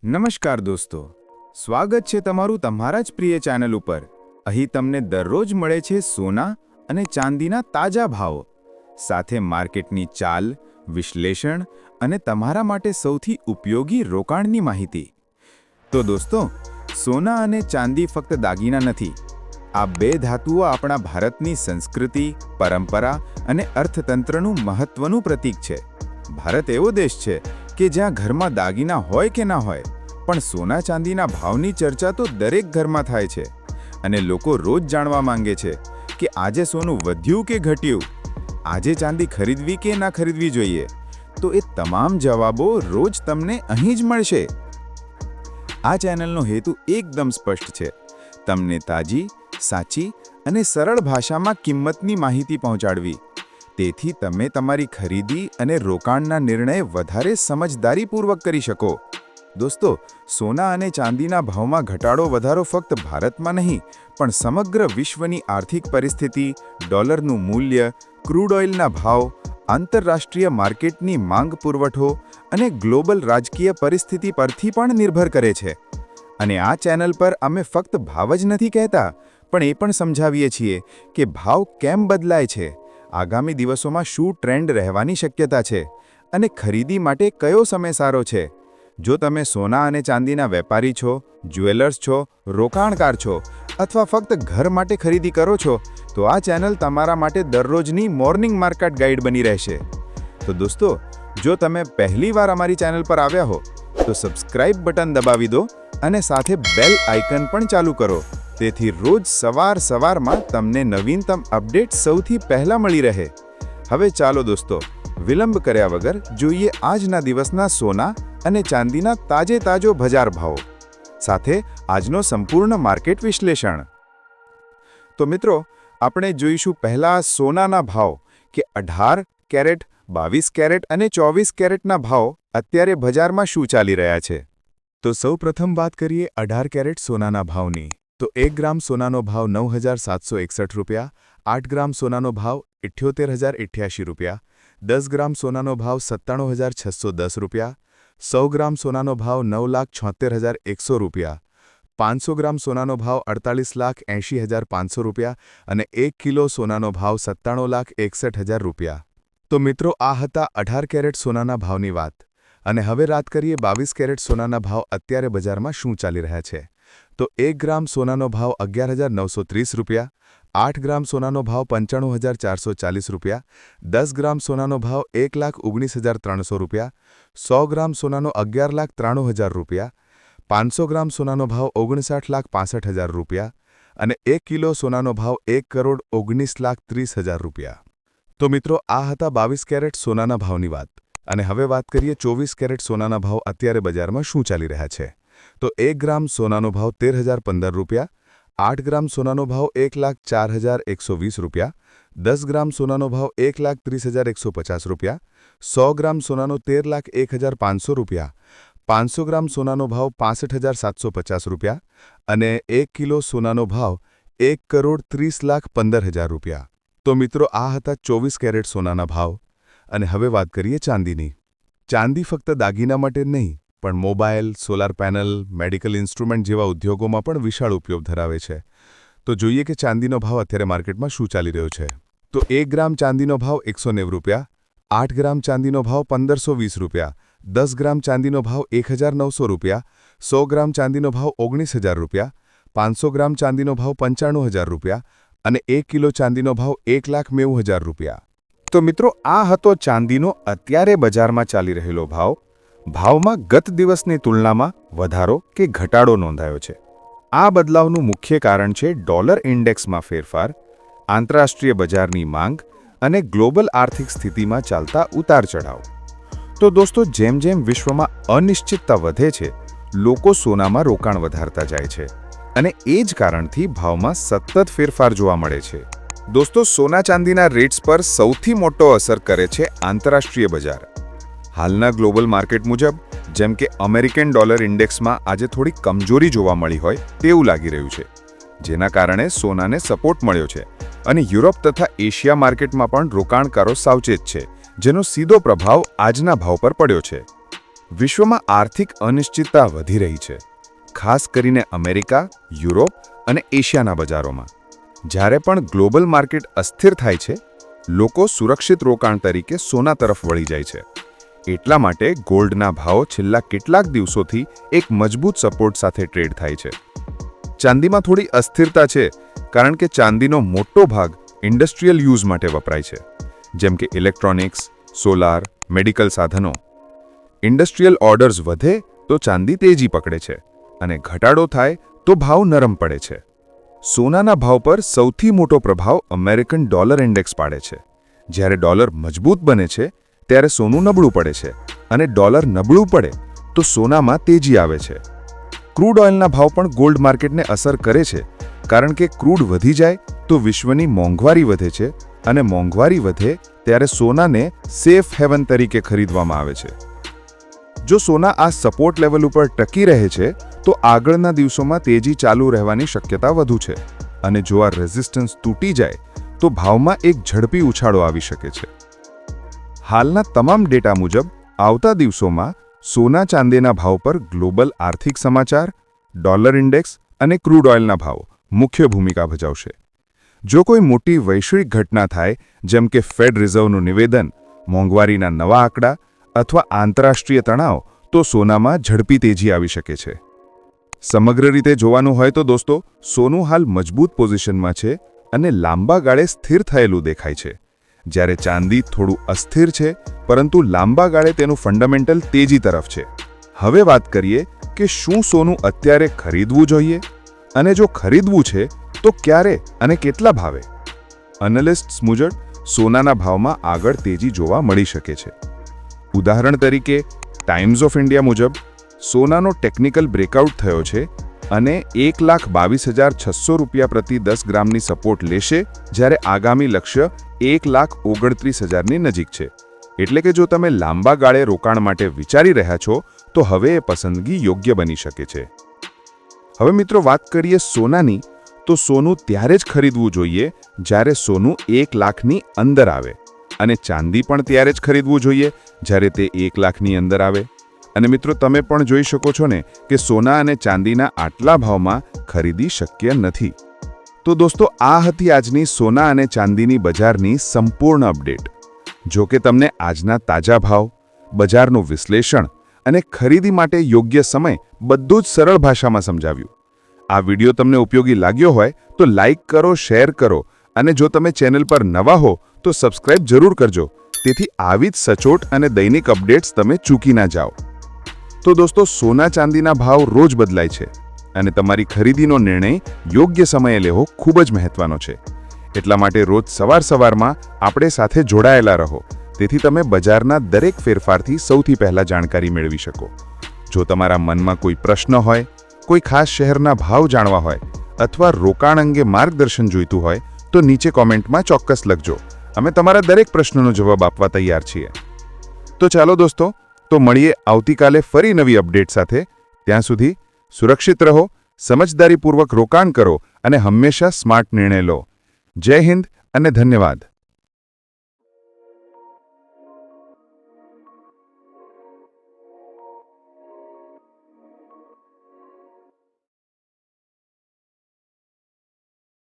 નમસ્કાર દોસ્તો, સ્વાગત છે તમારું તમારા જ પ્રિય ચેનલ ઉપર। અહીં તમને દરરોજ મળે છે સોના અને ચાંદીના તાજા ભાવો, સાથે માર્કેટની ચાલ, વિશ્લેષણ અને તમારા માટે સૌથી ઉપયોગી રોકાણની માહિતી। તો દોસ્તો, સોના અને ચાંદી ફક્ત દાગીના નથી। આ બે ધાતુઓ આપણા ભારતની સંસ્કૃતિ, પરંપરા અને અર્થતંત્રનું મહત્વનું પ્રતીક છે। ભારત એવો દેશ છે કે જ્યાં ઘરમાં દાગીના હોય કે ના હોય, પણ સોના ચાંદીના ભાવની ચર્ચા તો દરેક ઘરમાં થાય છે અને લોકો રોજ જાણવા માંગે છે કે આજે સોનું વધ્યું કે ઘટ્યું, આજે ચાંદી ખરીદવી કે ના ખરીદવી જોઈએ। તો એ તમામ જવાબો રોજ તમને અહીં જ મળશે। આ ચેનલનો હેતુ એકદમ સ્પષ્ટ છે, તમને તાજી, સાચી અને સરળ ભાષામાં કિંમતની માહિતી પહોંચાડવી, તેથી તમે તમારી ખરીદી અને રોકાણના નિર્ણય વધારે સમજદારીપૂર્વક કરી શકો। દોસ્તો, સોના અને ચાંદીના ભાવમાં ઘટાડો વધારો ફક્ત ભારતમાં નહીં, પણ સમગ્ર વિશ્વની આર્થિક પરિસ્થિતિ, ડોલરનું મૂલ્ય, ક્રૂડ ઓઇલના ભાવ, આંતરરાષ્ટ્રીય માર્કેટની માંગ પુરવઠો અને ગ્લોબલ રાજકીય પરિસ્થિતિ પરથી પણ નિર્ભર કરે છે। અને આ ચેનલ પર અમે ફક્ત ભાવ જ નથી કહેતા, પણ એ પણ સમજાવીએ છીએ કે ભાવ કેમ બદલાય છે, આગામી દિવસોમાં શું ટ્રેન્ડ રહેવાની શક્યતા છે અને ખરીદી માટે કયો સમય સારો છે। જો તમે સોના અને ચાંદીના વેપારી છો, જ્વેલર્સ છો, રોકાણકાર છો અથવા ફક્ત ઘર માટે ખરીદી કરો છો, તો આ ચેનલ તમારા માટે દરરોજની મોર્નિંગ માર્કેટ ગાઈડ બની રહેશે। તો દોસ્તો, જો તમે પહેલીવાર અમારી ચેનલ પર આવ્યા હો, તો સબસ્ક્રાઇબ બટન દબાવી દો અને સાથે બેલ આઇકન પણ ચાલુ કરો, તેથી રોજ સવારમાં તમને નવીનતમ અપડેટ સૌથી પહેલા મળી રહે। હવે ચાલો દોસ્તો, વિલંબ કર્યા વગર જોઈએ આજના દિવસના સોના અને ચાંદીના તાજો બજાર ભાવ સાથે આજનો સંપૂર્ણ માર્કેટ વિશ્લેષણ। તો મિત્રો, આપણે જોઈશું પહેલા સોનાના ભાવ કે 18 કેરેટ, 22 કેરેટ અને 24 કેરેટના ભાવ અત્યારે બજારમાં શું ચાલી રહ્યા છે। તો સૌપ્રથમ વાત કરીએ 18 કેરેટ સોનાના ભાવની। તો 1 ગ્રામ સોનાનો ભાવ 9,761 રૂપિયા, 8 ગ્રામ સોનાનો ભાવ 78,088 રૂપિયા, 10 ગ્રામ સોનાનો ભાવ 97,610 રૂપિયા, 100 ગ્રામ સોનાનો ભાવ 9,76,100 રૂપિયા, 500 ગ્રામ સોનાનો ભાવ 48,80,500 રૂપિયા અને 1 કિલો સોનાનો ભાવ 97,61,000 રૂપિયા। તો મિત્રો, આ હતા 18 કેરેટ સોનાના ભાવની વાત। અને હવે વાત કરીએ 22 કેરેટ સોનાના ભાવ અત્યારે બજારમાં શું ચાલી રહ્યા છે। તો 1 ગ્રામ સોનાનો ભાવ 11,930 રૂપિયા, 8 ગ્રામ સોનાનો ભાવ 95,440 રૂપિયા, 10 ગ્રામ સોનાનો ભાવ 1,19,300 રૂપિયા, 100 ગ્રામ સોનાનો 11,93,000 રૂપિયા, 500 ગ્રામ સોનાનો ભાવ 59,65,000 રૂપિયા અને 1 કિલો સોનાનો ભાવ 1,19,30,000 રૂપિયા। તો મિત્રો, આ હતા 22 કેરેટ સોનાના ભાવની વાત। અને હવે વાત કરીએ 24 કેરેટ સોનાના ભાવ અત્યારે બજારમાં શું ચાલી રહ્યા છે। તો 1 ગ્રામ સોનાનો ભાવ 13,015 રૂપિયા, 8 ગ્રામ સોનાનો ભાવ 1,04,120 રૂપિયા, 10 ગ્રામ સોનાનો ભાવ 1,30,150 રૂપિયા, 100 ગ્રામ સોનાનો 13,01,500 રૂપિયા, 500 ગ્રામ સોનાનો ભાવ 65,750 રૂપિયા અને 1 કિલો સોનાનો ભાવ 1,30,15,000 રૂપિયા। તો મિત્રો, આ હતા 24 કેરેટ સોનાના ભાવ। અને હવે વાત કરીએ ચાંદીની। ચાંદી ફક્ત દાગીના માટે નહીં, પણ mobile, solar panel, medical instrument જેવા ઉદ્યોગોમાં પણ વિશાળ ઉપયોગ ધરાવે છે। તો જોઈએ કે ચાંદીનો ભાવ અત્યારે માર્કેટમાં શું ચાલી રહ્યો છે। તો 1 ગ્રામ ચાંદીનો ભાવ 190 રૂપિયા, 8 ગ્રામ ચાંદીનો ભાવ 1,520 રૂપિયા, 10 ગ્રામ ચાંદીનો ભાવ 1,900 રૂપિયા, 100 ગ્રામ ચાંદીનો ભાવ 19,000 રૂપિયા, 500 ગ્રામ ચાંદીનો ભાવ 95,000 રૂપિયા અને 1 કિલો ચાંદીનો ભાવ 1,90,000 રૂપિયા। તો મિત્રો, આ હતો ચાંદીનો અત્યારે બજારમાં ચાલી રહેલો ભાવ। ભાવમાં ગત દિવસની તુલનામાં વધારો કે ઘટાડો નોંધાયો છે। આ બદલાવનું મુખ્ય કારણ છે ડોલર ઇન્ડેક્સમાં ફેરફાર, આંતરરાષ્ટ્રીય બજારની માંગ અને ગ્લોબલ આર્થિક સ્થિતિમાં ચાલતા ઉતાર-ચઢાવ। તો દોસ્તો, જેમ જેમ વિશ્વમાં અનિશ્ચિતતા વધે છે, લોકો સોનામાં રોકાણ વધારતા જાય છે અને એ જ કારણથી ભાવમાં સતત ફેરફાર જોવા મળે છે। દોસ્તો, સોના ચાંદીના રેટ્સ પર સૌથી મોટો અસર કરે છે આંતરરાષ્ટ્રીય બજાર। હાલના ગ્લોબલ માર્કેટ મુજબ, જેમ કે અમેરિકન ડોલર ઇન્ડેક્સમાં આજે થોડી કમજોરી જોવા મળી હોય તેવું લાગી રહ્યું છે, જેના કારણે સોનાને સપોર્ટ મળ્યો છે અને યુરોપ તથા એશિયા માર્કેટમાં પણ રોકાણકારો સાવચેત છે, જેનો સીધો પ્રભાવ આજના ભાવ પર પડ્યો છે। વિશ્વમાં આર્થિક અનિશ્ચિતતા વધી રહી છે, ખાસ કરીને અમેરિકા, યુરોપ અને એશિયાના બજારોમાં. જ્યારે પણ ગ્લોબલ માર્કેટ અસ્થિર થાય છે, લોકો સુરક્ષિત રોકાણ તરીકે સોના તરફ વળી જાય છે. એટલા માટે ગોલ્ડના ભાવો છેલ્લા કેટલાક દિવસોથી એક મજબૂત સપોર્ટ સાથે ટ્રેડ થાય છે. ચાંદીમાં થોડી અસ્થિરતા છે, કારણ કે ચાંદીનો મોટો ભાગ ઇન્ડસ્ટ્રીયલ યુઝ માટે વપરાય છે, જેમ કે ઇલેક્ટ્રોનિક્સ, સોલાર, મેડિકલ સાધનો. ઇન્ડસ્ટ્રીયલ ઓર્ડર્સ વધે તો ચાંદી તેજી પકડે છે અને ઘટાડો થાય તો ભાવ નરમ પડે છે. સોનાના ભાવ પર સૌથી મોટો પ્રભાવ અમેરિકન ડોલર ઇન્ડેક્સ પાડે છે. જ્યારે ડોલર મજબૂત બને છે ત્યારે સોનું નબળું પડે છે અને ડોલર નબળું પડે તો સોનામાં તેજી આવે છે. ક્રૂડ ઓઇલના ભાવ પણ ગોલ્ડ માર્કેટને અસર કરે છે, કારણ કે ક્રૂડ વધી જાય તો વિશ્વની મોંઘવારી વધે છે અને મોંઘવારી વધે ત્યારે સોનાને સેફ હેવન તરીકે ખરીદવામાં આવે છે. જો સોના આ સપોર્ટ લેવલ ઉપર ટકી રહે છે તો આગળના દિવસોમાં તેજી ચાલુ રહેવાની શક્યતા વધુ છે, અને જો આ રેઝિસ્ટન્સ તૂટી જાય તો ભાવમાં એક ઝડપી ઉછાળો આવી શકે છે. હાલના તમામ ડેટા મુજબ આવતા દિવસોમાં સોના ચાંદીના ભાવ પર ગ્લોબલ આર્થિક સમાચાર, ડોલર ઇન્ડેક્સ અને ક્રૂડ ઓઇલના ભાવ મુખ્ય ભૂમિકા ભજવશે. જો કોઈ મોટી વૈશ્વિક ઘટના થાય, જેમ કે ફેડ રિઝર્વનું નિવેદન, મોંઘવારીના નવા આંકડા અથવા આંતરરાષ્ટ્રીય તણાવ, તો સોનામાં ઝડપી તેજી આવી શકે છે. સમગ્ર રીતે જોવાનું હોય તો દોસ્તો, સોનું હાલ મજબૂત પોઝિશનમાં છે અને લાંબા ગાળે સ્થિર થયેલું દેખાય છે, જ્યારે ચાંદી થોડું અસ્થિર છે, પરંતુ લાંબા ગાળે તેનું ફંડામેન્ટલ તેજી તરફ છે. હવે વાત કરીએ કે શું સોનું અત્યારે ખરીદવું જોઈએ, અને જો ખરીદવું છે તો ક્યારે અને કેટલા ભાવે. એનાલિસ્ટ્સ મુજબ સોનાના ભાવમાં આગળ તેજી જોવા મળી શકે છે. ઉદાહરણ તરીકે ટાઈમ્સ ઓફ ઇન્ડિયા મુજબ સોનાનો ટેકનિકલ બ્રેકઆઉટ થયો છે અને 1,22,600 રૂપિયા પ્રતિ 10 ગ્રામની સપોર્ટ લેશે, જ્યારે આગામી લક્ષ્ય 1,29,000ની નજીક છે. એટલે કે જો તમે લાંબા ગાળે રોકાણ માટે વિચારી રહ્યા છો તો હવે એ પસંદગી યોગ્ય બની શકે છે. હવે મિત્રો વાત કરીએ સોનાની, તો સોનું ત્યારે જ ખરીદવું જોઈએ જ્યારે સોનું 1 લાખની અંદર આવે, અને ચાંદી પણ ત્યારે જ ખરીદવું જોઈએ જ્યારે તે 1 લાખની અંદર આવે. અને મિત્રો, તમે પણ જોઈ શકો છો ને કે સોના અને ચાંદીના આટલા ભાવમાં ખરીદી શક્ય નથી. તો દોસ્તો, આ હતી આજની સોના અને ચાંદીની બજારની સંપૂર્ણ અપડેટ. જો કે તમને આજના તાજા ભાવ, બજારનું વિશ્લેષણ અને ખરીદી માટે યોગ્ય સમય બધું જ સરળ ભાષામાં સમજાવ્યું. આ વિડીયો તમને ઉપયોગી લાગ્યો હોય તો લાઇક કરો, શેર કરો, અને જો તમે ચેનલ પર નવા હો તો સબસ્ક્રાઇબ જરૂર કરજો, તેથી આવી જ સચોટ અને દૈનિક અપડેટ્સ તમે ચૂકી ના જાઓ. તો દોસ્તો, સોના ચાંદીના ભાવ રોજ બદલાય છે અને તમારી ખરીદીનો નિર્ણય યોગ્ય સમયે લેવો ખૂબ જ મહત્વનો છે. એટલા માટે રોજ સવારમાં આપણે સાથે જોડાયેલા રહો, તેથી તમે બજારના દરેક ફેરફારથી સૌથી પહેલા જાણકારી મેળવી શકો. જો તમારા મનમાં કોઈ પ્રશ્ન હોય, કોઈ ખાસ શહેરના ભાવ જાણવા હોય અથવા રોકાણ અંગે માર્ગદર્શન જોઈતું હોય તો નીચે કોમેન્ટમાં ચોક્કસ લખજો. અમે તમારા દરેક પ્રશ્નોનો જવાબ આપવા તૈયાર છીએ. તો ચાલો દોસ્તો, તો મળીએ આવતીકાલે ફરી નવી અપડેટ સાથે. ત્યાં સુધી સુરક્ષિત રહો, સમજદારીપૂર્વક રોકાણ કરો અને હંમેશા સ્માર્ટ નિર્ણય લો. જય હિન્દ અને ધન્યવાદ.